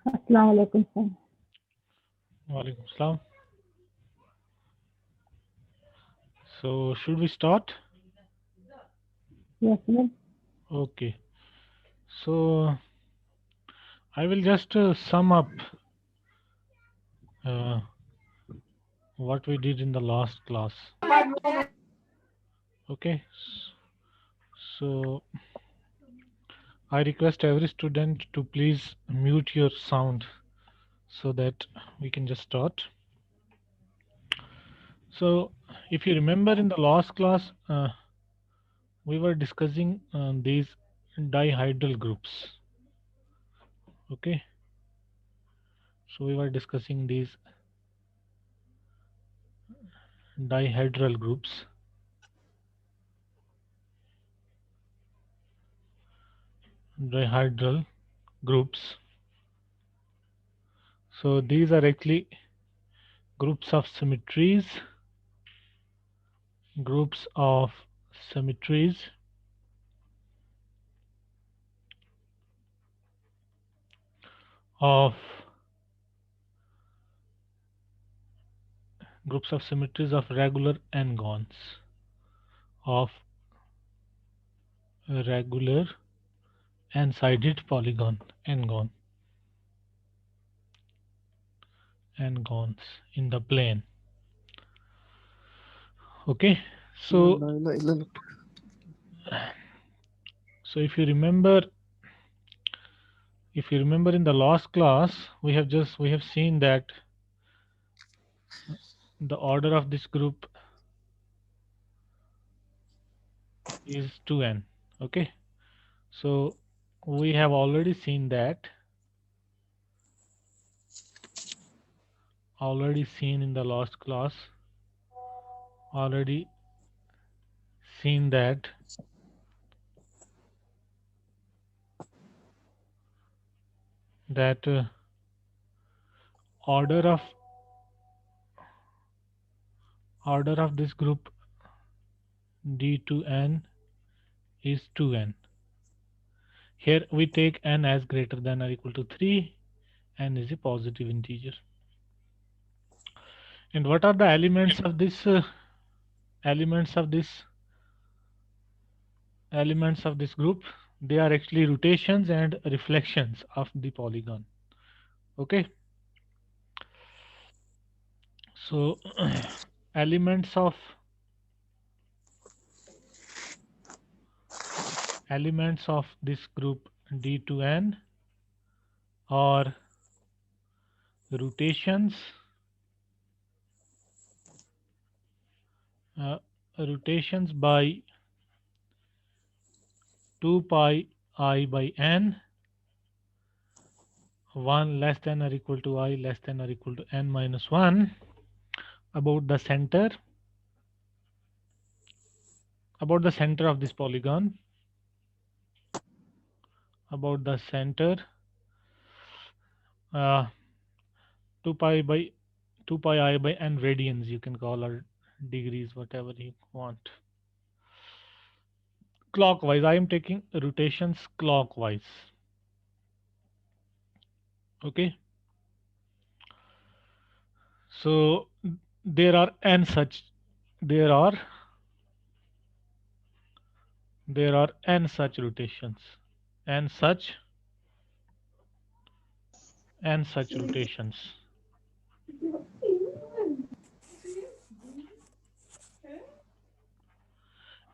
Assalamu alaikum, sir. Walaikum Assalam. So should we start? Yes, sir. Okay. So I will just sum up uh, what we did in the last class. Okay. So I request every student to please mute your sound so that we can just start. So if you remember in the last class, we were discussing these dihedral groups. Okay. So we were discussing these dihedral groups. Dihedral groups. So these are actually groups of symmetries, groups of symmetries of regular n-gons, of regular n-sided polygon, n-gons in the plane. Okay, so if you remember in the last class we have seen that the order of this group is 2n. Okay, so we have already seen that, in the last class, already seen that order of this group D2n is 2n. Here we take n as greater than or equal to 3. N is a positive integer. And what are the elements of this group? They are actually rotations and reflections of the polygon. Okay, so elements of this group D2n are rotations, by 2 pi I by n, 1 less than or equal to I less than or equal to n minus 1, about the center of this polygon, about the center, 2 pi I by n radians, you can call, or degrees, whatever you want. Clockwise, I am taking rotations clockwise. Okay, so there are n such rotations, n such rotations.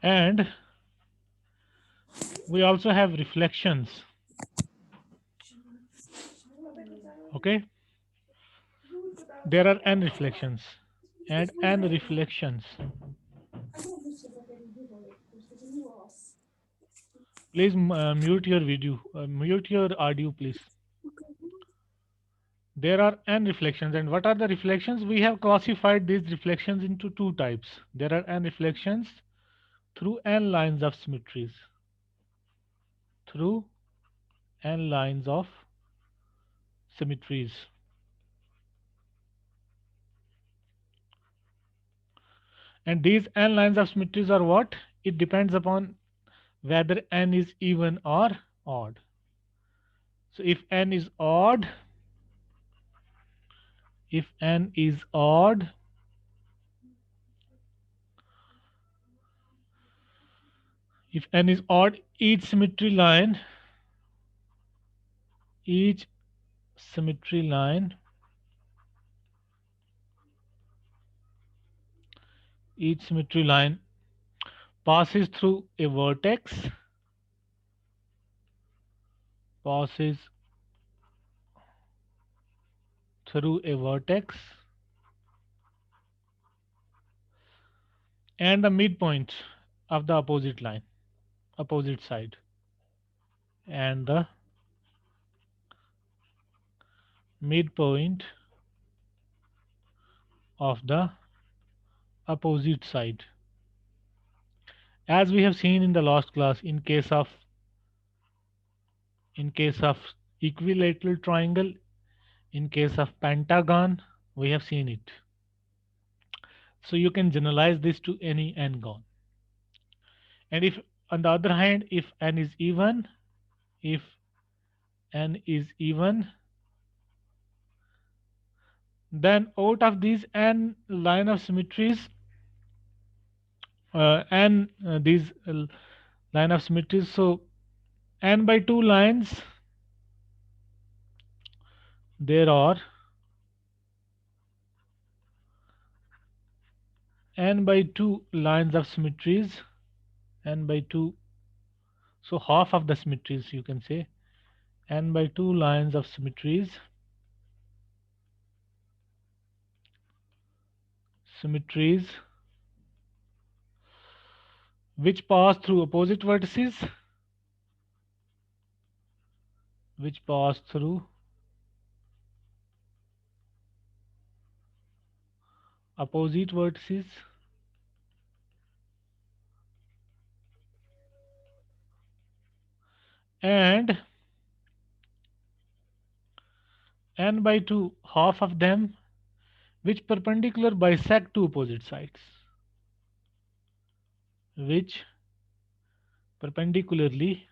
And we also have reflections. Okay, there are n reflections, and n reflections. Please mute your video, mute your audio, please. There are n reflections, and what are the reflections? We have classified these reflections into two types. There are n reflections through n lines of symmetries. Through n lines of symmetries. And these n lines of symmetries are what? It depends upon whether n is even or odd. So if n is odd, if n is odd, each symmetry line, each symmetry line passes through a vertex, passes through a vertex and the midpoint of the opposite line, opposite side, and the midpoint of the opposite side. As we have seen in the last class, in case of equilateral triangle, in case of pentagon, we have seen it. So you can generalize this to any n-gon. And if on the other hand, if n is even, then out of these n line of symmetries, these line of symmetries, so n by 2 lines, there are n by 2 lines of symmetries, n by 2, so half of the symmetries, you can say n by 2 lines of symmetries which pass through opposite vertices, and n by 2 half of them which perpendicular bisect two opposite sides, which perpendicularly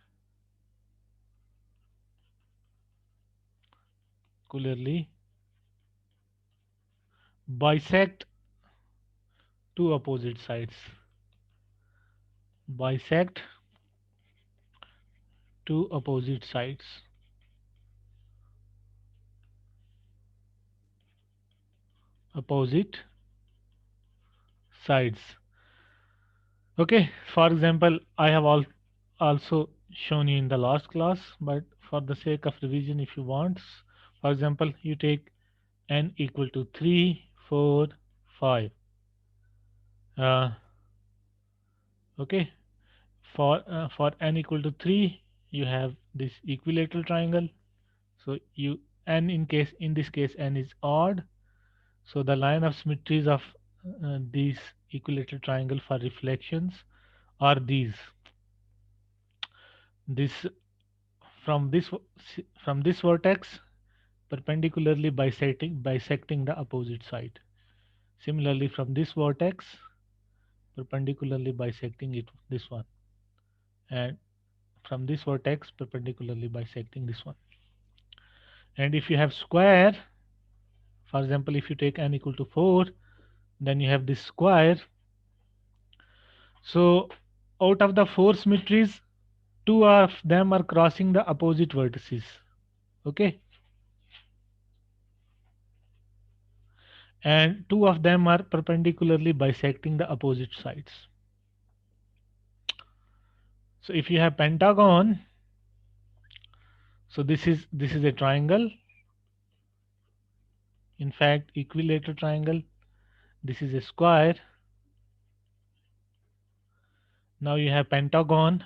bisect two opposite sides, bisect two opposite sides, Okay, for example, I have also shown you in the last class, but for the sake of revision, if you want, for example, you take n equal to 3, 4, 5. Okay, for n equal to 3, you have this equilateral triangle. So you n in this case n is odd. So the line of symmetries of these equilateral triangle for reflections are these. This from this vertex perpendicularly bisecting the opposite side. Similarly, from this vertex perpendicularly bisecting it, this one, and from this vertex perpendicularly bisecting this one. And if you have square, for example, if you take n equal to 4, then you have this square. So out of the 4 symmetries, 2 of them are crossing the opposite vertices. Okay, and 2 of them are perpendicularly bisecting the opposite sides. So if you have pentagon, so this is a triangle, in fact equilateral triangle. This is a square. Now you have pentagon,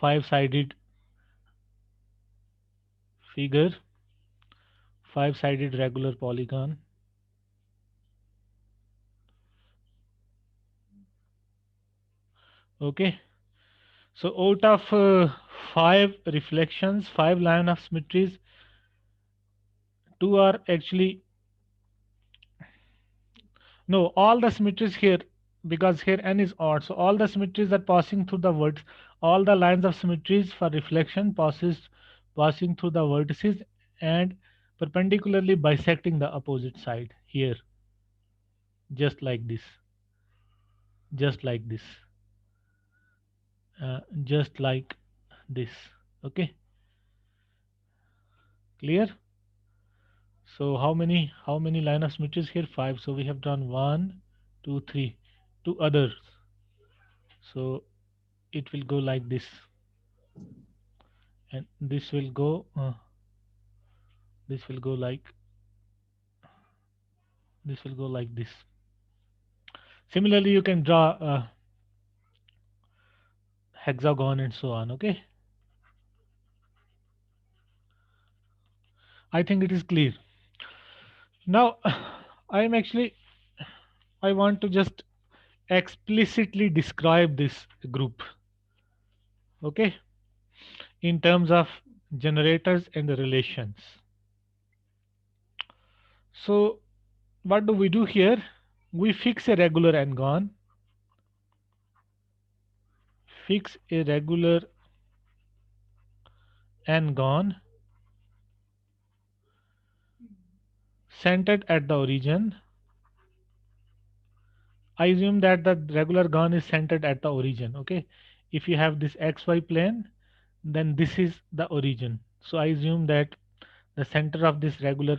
5-sided figure, 5-sided regular polygon. Okay. So out of 5 reflections, 5 line of symmetries, 2 are actually, no, all the symmetries here, because here n is odd, so all the symmetries are passing through the vertex. All the lines of symmetries for reflection passing through the vertices and perpendicularly bisecting the opposite side here, just like this, just like this, just like this. Okay, clear? So how many line of symmetries here? 5. So we have drawn 1, 2, 3, 2 others. So it will go like this, and this will go like this. Similarly, you can draw a hexagon and so on. Okay, I think it is clear. Now I want to just explicitly describe this group, okay, in terms of generators and the relations. So what do we do here? We fix a regular n-gon, fix a regular n-gon centered at the origin. I assume that the regular gon is centered at the origin. Okay, if you have this xy plane, then this is the origin. So I assume that the center of this regular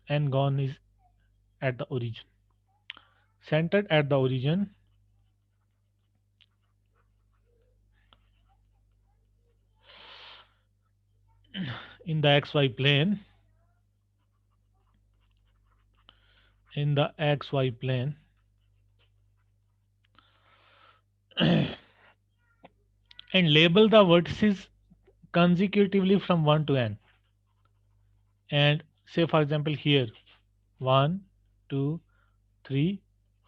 n-gon is at the origin, centered at the origin. In the xy plane, in the xy plane, and label the vertices consecutively from 1 to n. And say for example here 1, 2, 3,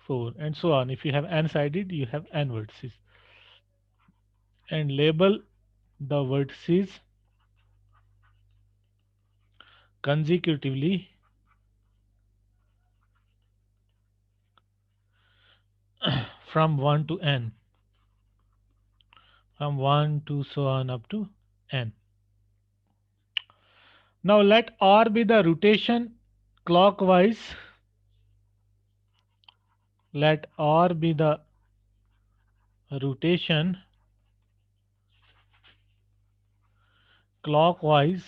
4 and so on. If you have n sided, you have n vertices, and label the vertices consecutively from 1 to n, from 1 to so on up to n. Now let r be the rotation clockwise, let r be the rotation clockwise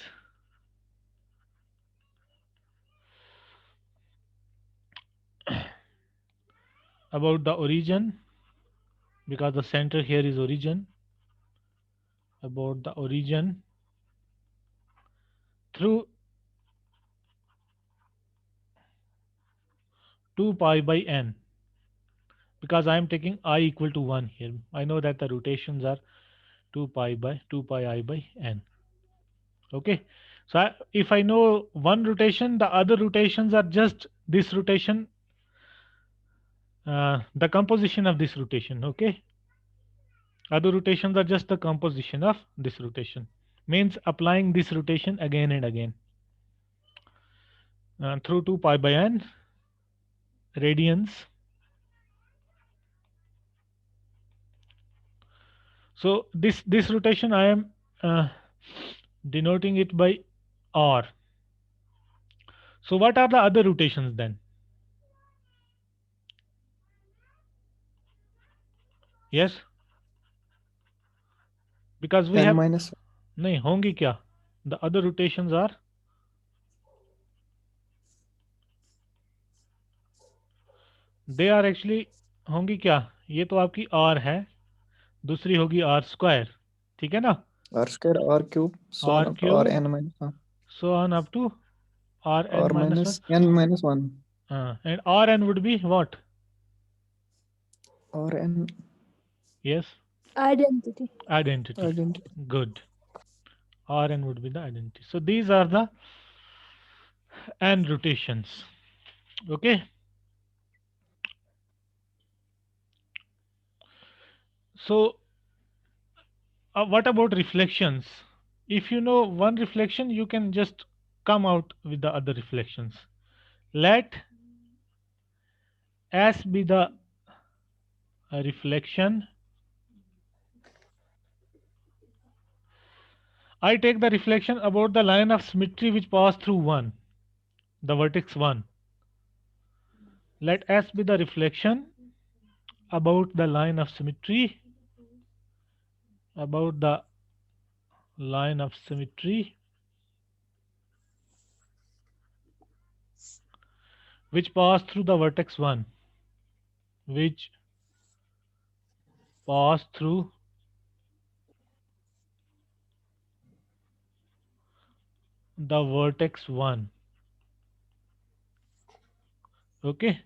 about the origin, because the center here is origin, about the origin through 2 pi by n, because I am taking I equal to 1 here. I know that the rotations are 2 pi I by n. Okay, so if I know one rotation, the other rotations are just this rotation, the composition of this rotation. Okay, other rotations are just the composition of this rotation, means applying this rotation again and again through 2 pi by n radians. So this rotation I am denoting it by r. So what are the other rotations then? Yes, because we n have minus नहीं होंगी क्या? The other rotations are, they are actually होंगी क्या? ये तो आपकी r है, दूसरी होगी r square, ठीक है ना? r square r cube so R on up to r cube n minus so on up to r r n minus 1, n minus 1 and r n would be what? r n Yes, Identity. identity. identity. Good. R n would be the identity. So these are the n rotations. Okay. So what about reflections? If you know one reflection, you can just come out with the other reflections. Let S be the reflection. I take the reflection about the line of symmetry which pass through 1, the vertex 1. Let S be the reflection about the line of symmetry, about the line of symmetry which pass through the vertex 1, which pass through the vertex 1. Okay.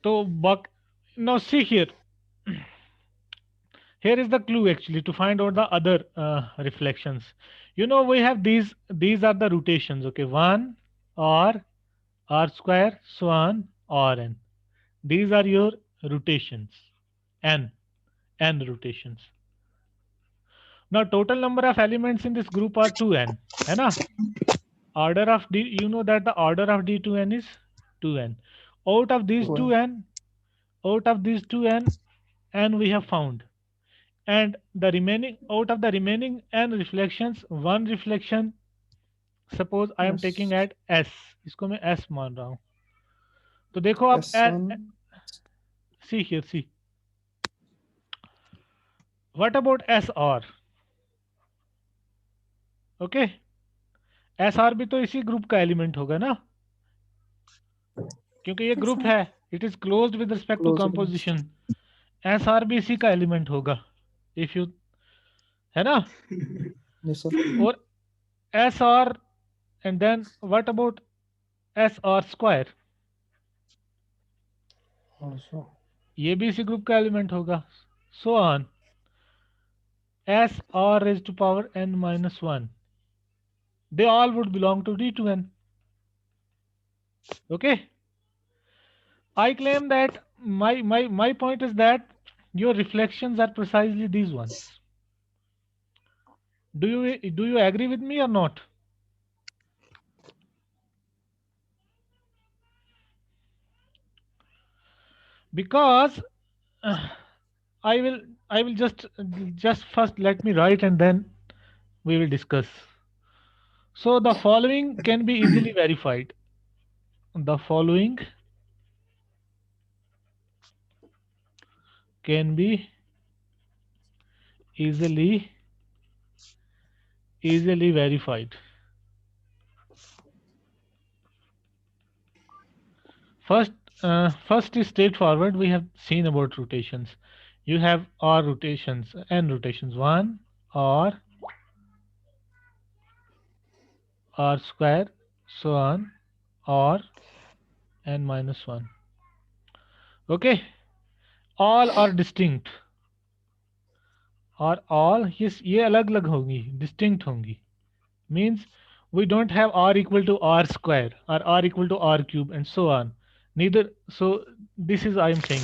So now see here. Here is the clue actually to find out the other reflections. You know, we have these are the rotations. Okay, 1 r square, so on, rn. These are your rotations, n rotations. Now total number of elements in this group are 2n, है ना? Order of d, you know that the order of d2n is 2n. Out of these 2n, n we have found, and the remaining, out of the remaining n reflections, one reflection suppose I am taking at s, इसको मैं s मान रहा हूं. तो देखो आप see here, see what about SR? Okay, SR भी तो इसी ग्रुप का एलिमेंट होगा ना, क्योंकि ये ग्रुप है, it is closed with respect to composition. SR भी इसी का एलिमेंट होगा, इफ यू, है ना? Yes, sir. और SR, and then what about SR square? Also. ये भी इसी ग्रुप का एलिमेंट होगा. So on SR raised to power n minus 1, they all would belong to D2n. Okay, I claim that my point is that your reflections are precisely these ones. Do you agree with me or not? Because I will just first let me write and then we will discuss. So the following can be easily verified. The following can be easily verified. First is straightforward. We have seen about rotations. You have r rotations, n rotations, 1 r square, so on, or n minus 1. Okay, all are distinct, or all, yes, ये अलग अलग होंगी, distinct होंगी. Means we don't have r equal to r square or r equal to r cube and so on. Neither. So this is I am saying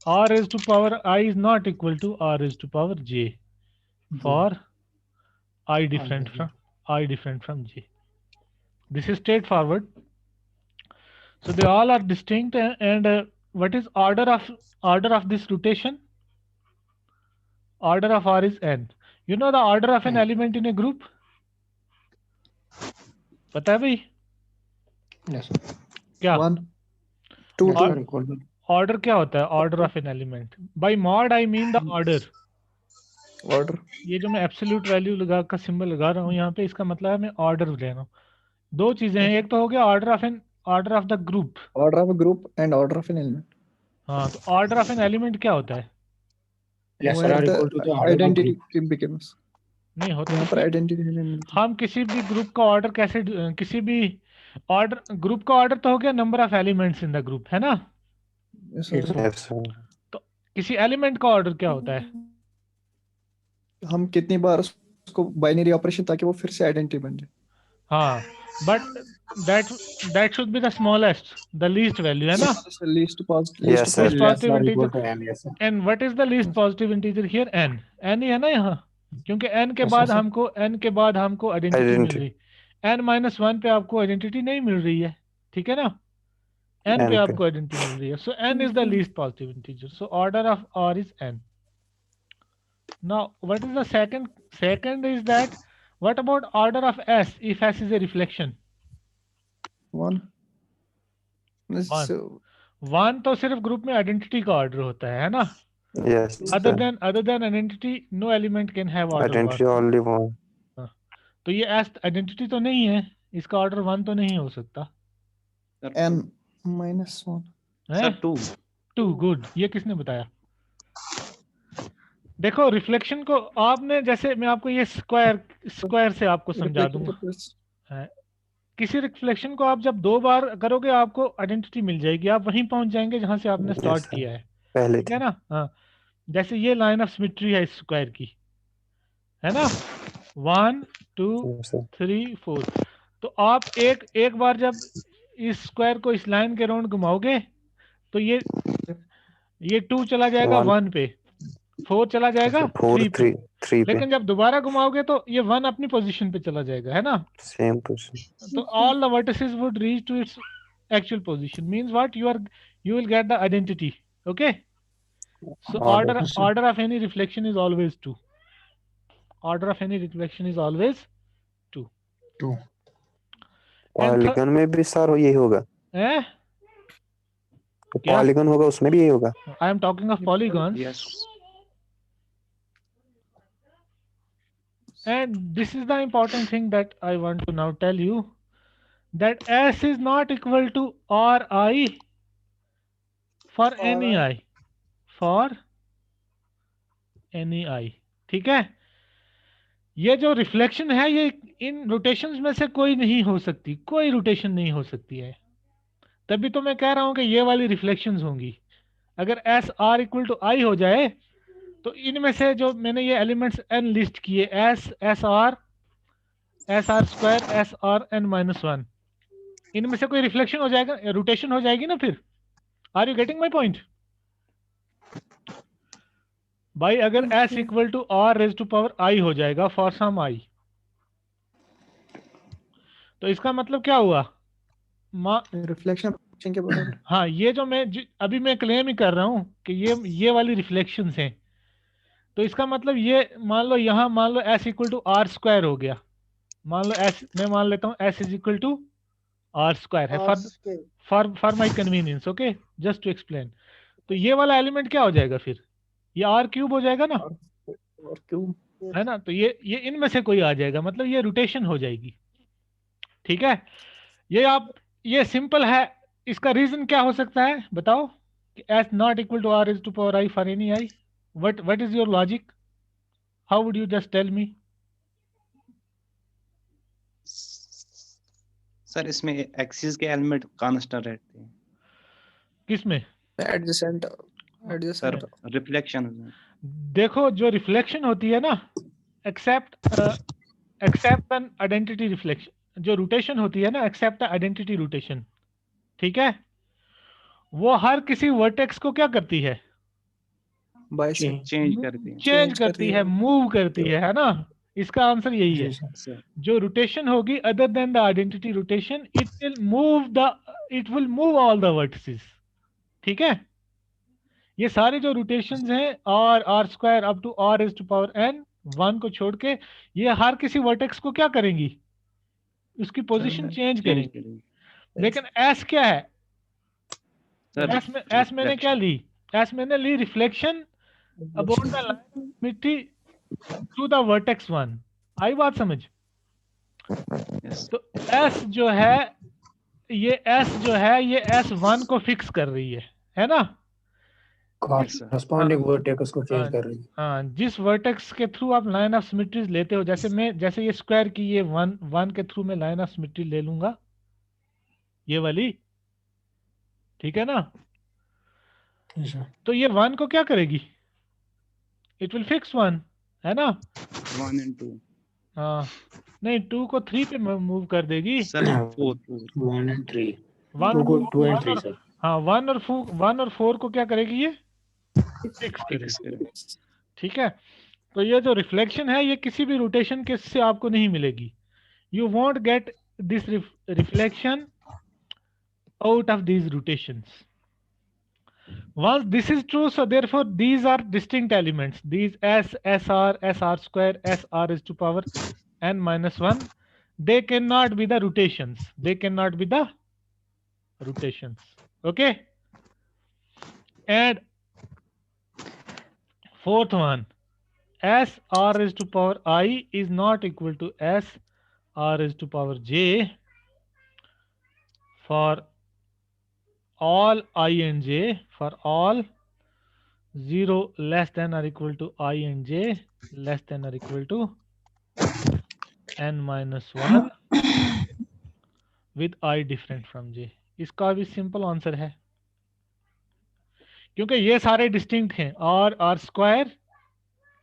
r raised to power I is not equal to r raised to power j for I different from j. This is straightforward. So they all are distinct, and what is order of this rotation? Order of r is n. You know the order of an element in a group? पता है भाई? Yes, sir. क्या? 1, 2, Order क्या होता है? Order of an element. By mod I mean the order. Order. ये जो मैं एब्सोल्यूट वैल्यू लगा का सिंबल लगा रहा हूँ यहाँ पे, इसका मतलब है मैं ऑर्डर ले रहा हूँ. दो चीजें हैं, एक तो हो गया order of the group. Order of a group and order of an element. हाँ, तो ऑर्डर ऑफ एन एलिमेंट क्या होता है? Where the identity becomes. नहीं होता. यहाँ पर identity नहीं मिलती. हम किसी भी ग्रुप का ऑर्डर कैसे, किसी भी ऑर्डर, ग्रुप का ऑर्डर तो हो गया number of elements in the group, है ना? Yes, sir. तो किसी एलिमेंट का ऑर्डर क्या होता है? हम कितनी बार उसको बाइनरी ऑपरेशन ताकि वो फिर से आइडेंटिटी बन जाए. हाँ, but that should be the smallest, the least value, है ना? Smallest, least positive, Yes, least sir. Least positive Less or equal integer. to n, yes, sir. And what is the least positive integer here? n. n ही है ना यहाँ, क्योंकि n के Yes, बाद sir. हमको identity मिल Identity. रही, n-1 पे आपको आइडेंटिटी नहीं मिल रही है, ठीक है ना? n पे N पे. आपको आइडेंटिटी मिल रही है, so n is the least positive integer, so order of r is n. Now what is the second is that what about order of s if s is a reflection? 1. This One. is, 1 तो सिर्फ group में identity का order होता है ना? Yes, other sir. than identity no element can have order Identity 1. only one. तो ये s identity तो नहीं है, इसका ऑर्डर 1 तो नहीं हो सकता n minus 1. है? सर 2 2 गुड, ये किसने बताया? देखो रिफ्लेक्शन को आपने, जैसे मैं आपको ये स्क्वायर से आपको समझा Reflecting दूंगा, purpose. किसी रिफ्लेक्शन को आप जब 2 बार करोगे आपको आइडेंटिटी मिल जाएगी, आप वहीं पहुंच जाएंगे जहां से आपने Yes, स्टार्ट sir. किया है, पहले ठीक है थे. ना? हाँ, जैसे ये लाइन ऑफ सिमेट्री है इस स्क्वायर की, है ना? 1 2 Yes, sir. 3 4, तो आप एक बार जब इस स्क्वायर को इस लाइन के राउंड घुमाओगे तो ये 2 चला जाएगा One. 1 पे, 4 चला जाएगा 4 3 पे, 3 पे. लेकिन जब दोबारा घुमाओगे तो ये 1 अपनी पोजीशन पे चला जाएगा, है ना? Same position. तो all the vertices would reach to its actual position, means what you will get the identity, okay? So order of any reflection is always 2. Order of any reflection is always 2. 2. And polygon में भी sir यही होगा. eh? Polygon होगा उसमें भी यही होगा. I am talking of polygons. Yes And this is the important thing that I want to now tell you, that S is not equal to Ri for any I. For any I. ठीक है? ये जो reflection है ये इन rotations में से कोई नहीं हो सकती, कोई रोटेशन नहीं हो सकती है, तभी तो मैं कह रहा हूं कि ये वाली रिफ्लेक्शंस होंगी. अगर S R equal to I हो जाए तो इनमें से जो मैंने ये एलिमेंट्स एन लिस्ट किए, S R square, S R N -1, इनमें से कोई रिफ्लेक्शन हो जाएगा, रोटेशन हो जाएगी ना फिर. Are you getting my point भाई? अगर s equal to R raise to power I हो जाएगा फॉर सम आई, तो इसका मतलब क्या हुआ? Reflection के बराबर. हाँ, ये जो अभी मैं क्लेम ही कर रहा हूं कि ये वाली रिफ्लेक्शंस हैं, तो इसका मतलब ये मान लो यहाँ मान लो s equal to R square हो गया, मान लो s, मैं मान लेता हूँ s is equal to R square है for my convenience, okay, just to explain. तो ये वाला एलिमेंट क्या हो जाएगा फिर? ये आर क्यूब हो जाएगा ना, और क्यों? है ना? तो ये इनमें से कोई आ जाएगा, मतलब ये रोटेशन हो जाएगी, ठीक है? ये सिंपल है. इसका रीजन क्या हो सकता है बताओ? कि s not equal to R is to power I for any I. What is your logic? How would you just tell me? Sir इसमें एक्सिस के एलिमेंट कांस्टेंट रहते हैं किसमें? Adjacent. सर रिफ्लेक्शन में. देखो जो रिफ्लेक्शन होती है ना, एक्सेप्ट एन आइडेंटिटी रिफ्लेक्शन, जो रोटेशन होती है ना, एक्सेप्ट आइडेंटिटी रोटेशन, ठीक है? वो हर किसी वर्टेक्स को क्या करती है? Bisect. चेंज करते हैं चेंज करती है, मूव करती है ना? इसका आंसर यही है. सर. जो रोटेशन होगी other than the identity rotation, it will move all the vertices, ठीक है? ये सारे जो रोटेशंस हैं R square up to R is to power N 1 को छोड़ के, ये हर किसी वर्टेक्स को क्या करेंगी? उसकी पोजीशन चेंज करेंगी. लेकिन एस क्या है? एस मैंने क्या ली? एस मैंने ली रिफ्लेक्शन अबाउट द लाइन मिट्टी टू द वर्टेक्स 1. आई बात समझ? तो एस जो है ये S1 को फिक्स कर रही है ना? कॉरेस्पॉन्डिंग वर्टेक्स को चेंज कर रही है. हाँ, जिस वर्टेक्स के थ्रू आप लाइन ऑफ सिमेट्रीज लेते हो, जैसे ये स्क्वायर की ये 1 के थ्रू मैं लाइन ऑफ सिमेट्री ले लूंगा, ये वाली, ठीक है ना? तो ये 1 को क्या करेगी? इट विल फिक्स 1, है ना? 1 and 2. नहीं 2 को 3 पे मूव कर देगी। सर 4 1 and 3 1 2 and 3 सर हाँ 1 और 4 को क्या करेगी ये 6 करेगी। 6 ठीक है, तो ये जो रिफ्लेक्शन है ये किसी भी रोटेशन के से आपको नहीं मिलेगी। You want get this reflection out of these rotations. Once this is true, so therefore these are distinct elements. These SR square, SR is to power n minus 1. They cannot be the rotations. They cannot be the rotations. Okay. And fourth one, SR is to power I is not equal to SR is to power J for all I and J, for all 0 less than or equal to I and J less than or equal to n minus 1 with I different from J. इसका भी simple answer है, क्योंकि ये सारे distinct हैं। R square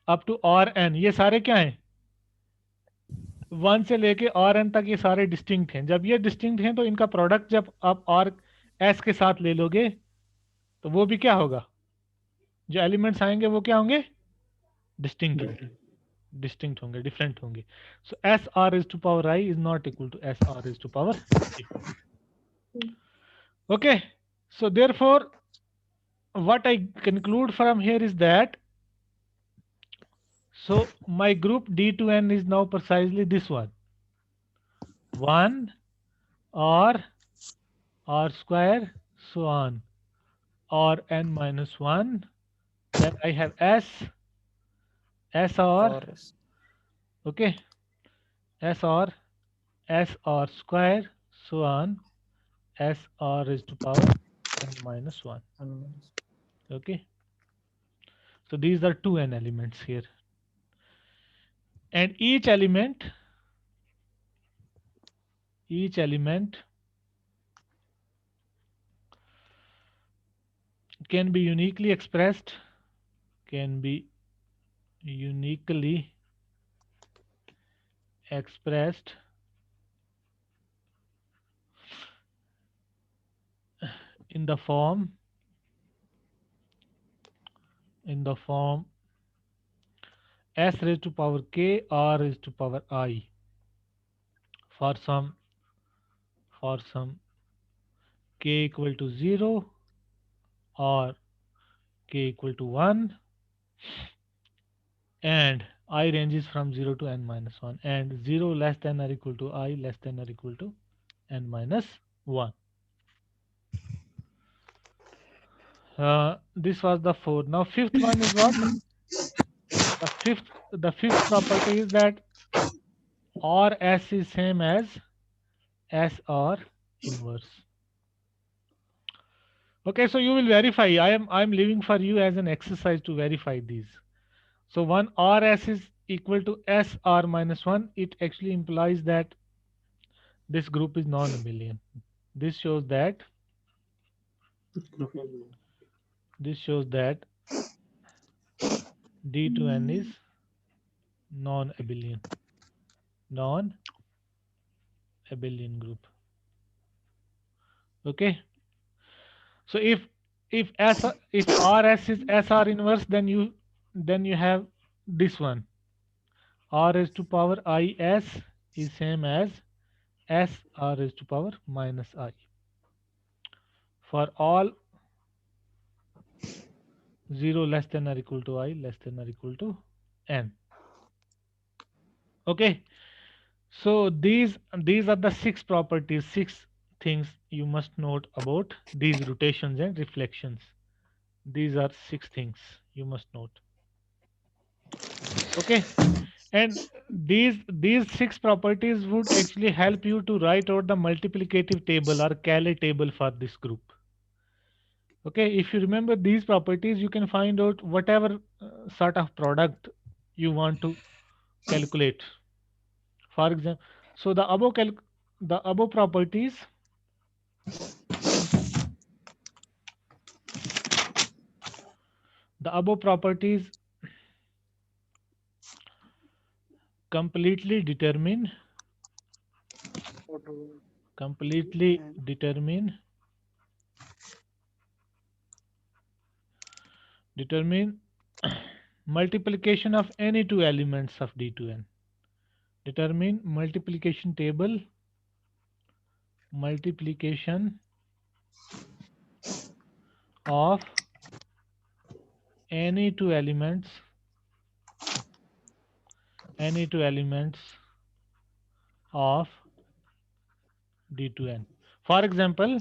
up to Rn, ये सारे क्या हैं 1 से लेके Rn तक, ये सारे डिस्टिंक्ट हैं। जब ये डिस्टिंक्ट हैं तो इनका प्रोडक्ट जब आप R S के साथ ले लोगे तो वो भी क्या होगा, जो एलिमेंट्स आएंगे वो क्या होंगे डिस्टिंक्ट होंगे, डिफरेंट होंगे। So S R is to power I is not equal to S R is to power okay. So therefore what I conclude from here is that so my group D2n is now precisely this one, 1 R square so on, or n minus 1. Then I have SR, okay, SR square so on, SR is to power n minus 1. Okay, so these are 2n elements here, and each element can be uniquely expressed in the form s raised to power k r raised to power I for some k equal to 0 or k equal to 1, and I ranges from 0 to n minus 1, and 0 less than or equal to I less than or equal to n minus 1. This was the 4. Now fifth one is what? The fifth property is that RS is same as SR inverse. Okay, so you will verify. I'm leaving for you as an exercise to verify these. So one RS is equal to SR minus 1. It actually implies that this group is non-abelian. This shows that D2n is non-abelian group. Okay, so if RS is SR inverse, then you have this one, R raised to power IS is same as SR raised to power minus I for all 0 less than or equal to I less than or equal to n. Okay, so these are the 6 properties, 6 things you must note about these rotations and reflections. These are 6 things you must note. Okay, and these 6 properties would actually help you to write out the multiplicative table or Cayley table for this group. Okay, if you remember these properties, you can find out whatever sort of product you want to calculate. For example, so the above properties completely determine determine multiplication of any two elements of D2N. Determine multiplication table, multiplication of any two elements of D2N. For example,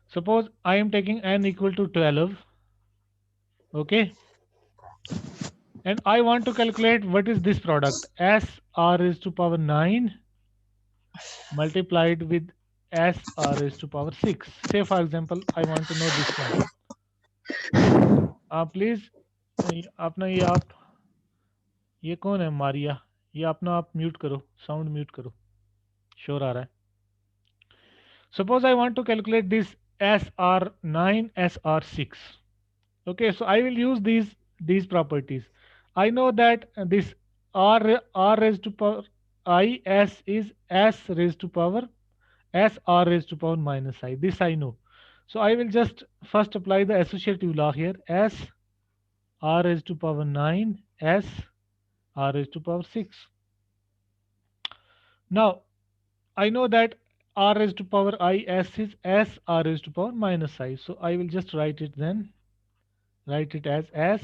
suppose I am taking n equal to 12, okay, and I want to calculate what is this product, s r raised to power 9 multiplied with s r raised to power 6. Say for example I want to know this one. Please अपना ये कौन है मारिया, ये अपना आप mute करो, sound mute करो, शोर आ रहा है. Suppose I want to calculate this SR9, SR6. Okay, so I will use these properties. I know that this R raised to power I S is S raised to power S R raised to power minus I. This I know. So I will just first apply the associative law here. S R raised to power 9, S R raised to power 6. Now I know that R raised to power I S is S R raised to power minus I. So I will just write it as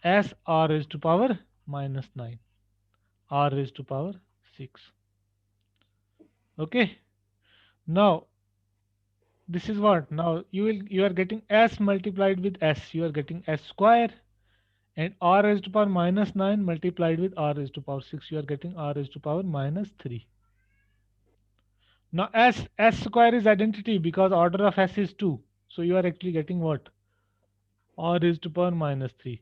S R raised to power minus 9, R raised to power 6. Okay. Now this is what? Now you are getting S multiplied with S. You are getting S square, and R raised to power minus 9 multiplied with R raised to power 6. You are getting R raised to power minus 3. Now S square is identity because order of S is 2. So you are actually getting what? R raised to power minus 3.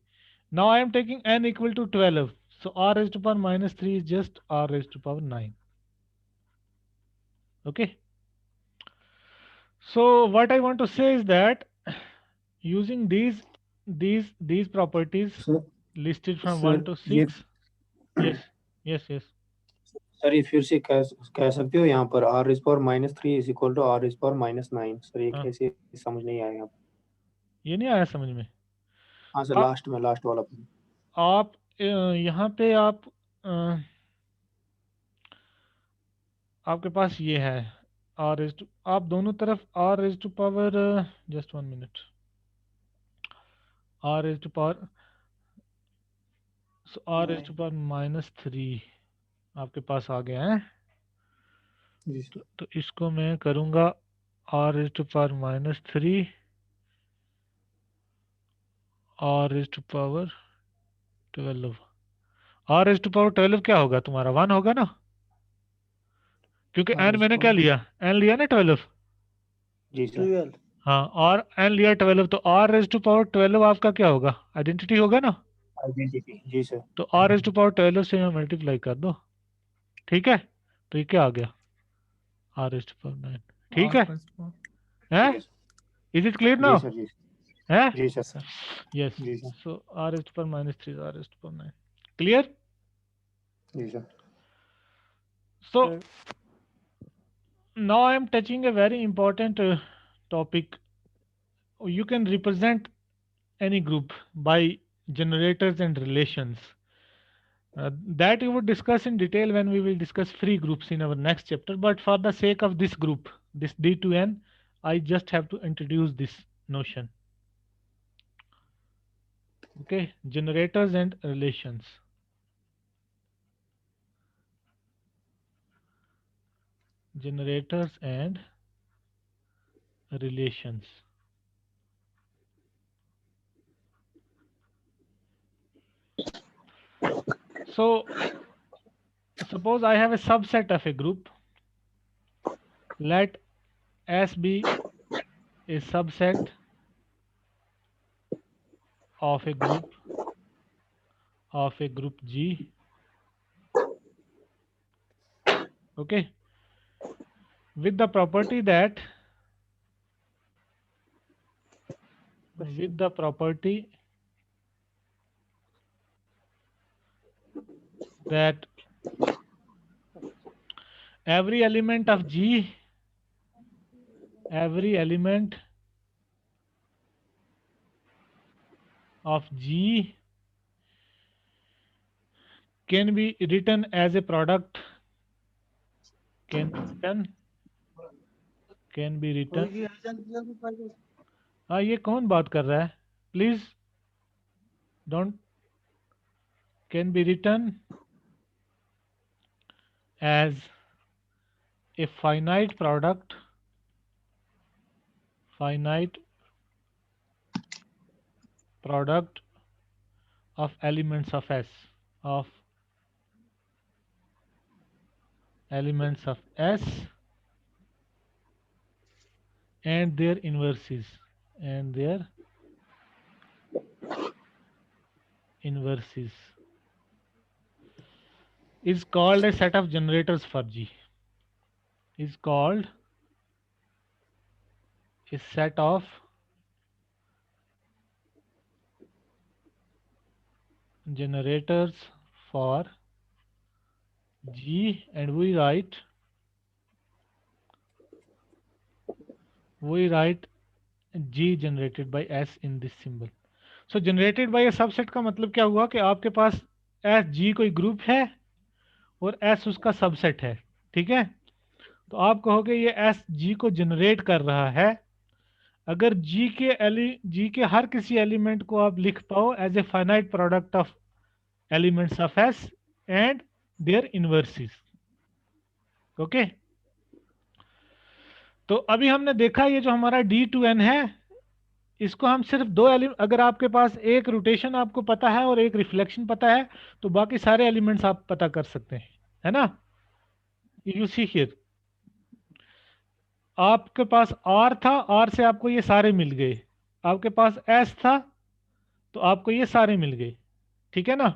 Now I am taking n equal to 12. So R raised to power minus 3 is just R raised to power 9. Okay. So what I want to say is that using these properties So, listed from sir, 1 to 6. Yes. Sir ये फिर से कह सकते हो यहाँ पर r raised power minus 3 is equal to r raised power minus 9. Sir ये हाँ. कैसे समझ नहीं आया यहाँ पर. ये नहीं आया समझ में. हाँ सर, लास्ट वाला. आप यहाँ पे आपके पास ये है r raised to, आप दोनों तरफ r raised to power just 1 minute, r raised to power, so r raised to power minus 3 आपके पास आ गया है. तो इसको मैं करूँगा r raised to power minus 3, r raised to power 12. r raised to power 12 क्या होगा तुम्हारा? 1 होगा ना, क्योंकि n मैंने क्या लिया? n लिया ना 12. जी सर. हाँ, और n लिया 12, तो r raised to power 12 आपका क्या होगा? आइडेंटिटी होगा ना. आइडेंटिटी. जी सर. तो r raised to power 12 से मैं मल्टीप्लाई कर दो. ठीक है, तो ये क्या आ गया? r raised to power 9. ठीक है, हैं? Is it clear now? हैं? जी sir. Yes. Ji sir. So r raised to power minus 3 is r raised to power 9. Clear? जी sir. So now I am touching a very important topic. You can represent any group by generators and relations. That we would discuss in detail when we will discuss free groups in our next chapter. But for the sake of this group, this D2N, I just have to introduce this notion. Okay, generators and relations. Generators and relations. So suppose I have a subset of a group. Let S be a subset of a group G. Okay, with the property that that every element of G, every element of G can be written as a product, can be written. हाँ, ये कौन बात कर रहा है? Please don't. Can be written as a finite product, of elements of S, and their inverses, is called a set of generators for G. Is called a set of generators for G, and we write G generated by S in this symbol. So generated by a subset का मतलब क्या हुआ कि आपके पास S G कोई group है और S उसका सबसेट है, ठीक है? तो आप कहोगे ये S G को जनरेट कर रहा है अगर G के हर किसी एलिमेंट को आप लिख पाओ as a finite product of elements of S and their inverses. Okay, तो अभी हमने देखा ये जो हमारा D2N है इसको हम सिर्फ दो एलिमेंट, अगर आपके पास एक रोटेशन आपको पता है और एक रिफ्लेक्शन पता है तो बाकी सारे एलिमेंट्स आप पता कर सकते हैं, है ना? यू सी हियर आपके पास R था, R से आपको ये सारे मिल गए, आपके पास S था तो आपको ये सारे मिल गए, ठीक है ना?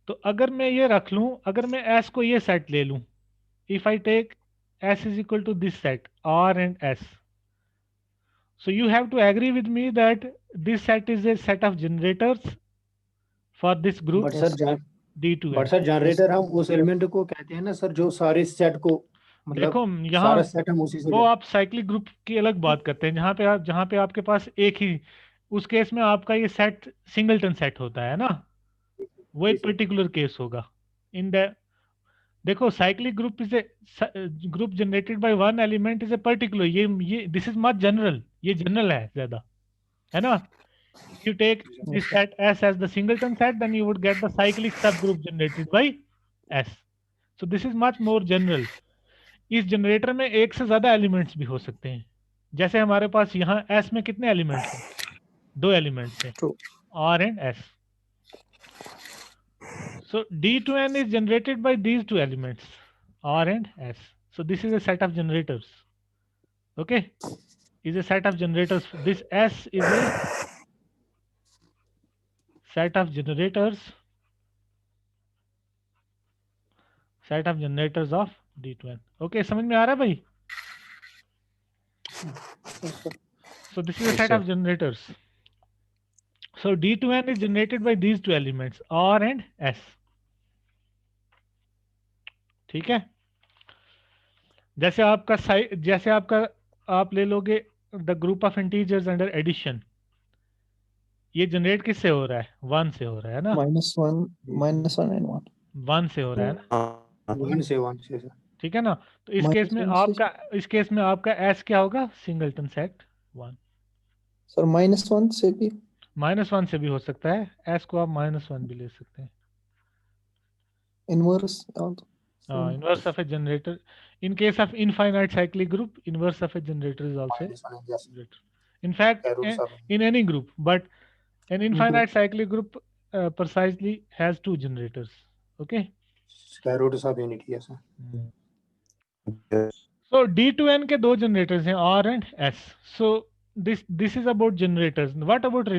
तो अगर मैं ये रख लूं, अगर मैं S को ये सेट ले लूं, if I take S is equal to this set R and S, so you have to agree with me that this set is a set of generators for this group but sir D2N. But sir generator हम उस element को कहते हैं ना sir जो सारे set को देखो मतलब यहाँ सारा सेट हम उसी से वो आप साइक्लिक ग्रुप की अलग बात करते हैं, जहाँ पे आपके पास एक ही, उस केस में आपका ये सेट सिंगलटन सेट होता है ना, वो एक पर्टिकुलर केस होगा। इन द देखो cyclic group is a group generated by one element is a particular, ये दिस इज नॉट जनरल, ये जनरल है ज्यादा, है ना? If you take this set S as the singleton set, then you would get the cyclic subgroup generated by S. So this is much more general. इस generator में एक से ज्यादा एलिमेंट्स भी हो सकते हैं, जैसे हमारे पास यहाँ S में कितने एलिमेंट्स हैं? 2 एलिमेंट्स हैं, R and S. So D2N is generated by these 2 elements, R and S. So this is a set of generators. Okay, is a set of generators. This S is a set of generators of D2N. Okay, समझ में आ रहा है भाई? So this is a set of generators. So D2N is generated by these 2 elements R and S. ठीक है? जैसे आपका आप ले लोगे the group of integers under addition, ये जनरेट किससे हो रहा है? 1 से हो रहा है ना? -1 and 1 1 से हो रहा है ना? 1 से सर, ठीक है ना? तो इस केस में आपका S क्या होगा? Singleton set 1। सर -1 से भी -1 से भी हो सकता है, S को आप -1 भी ले सकते हैं। Inverse Inverse of a generator. In case of infinite cyclic group, inverse of a generator is also a generator. In fact, in any group, but an infinite cyclic group precisely has 2 generators. Okay. Square root सब unity है sir. So D2N के 2 generators हैं R and S. So this is about generators. What about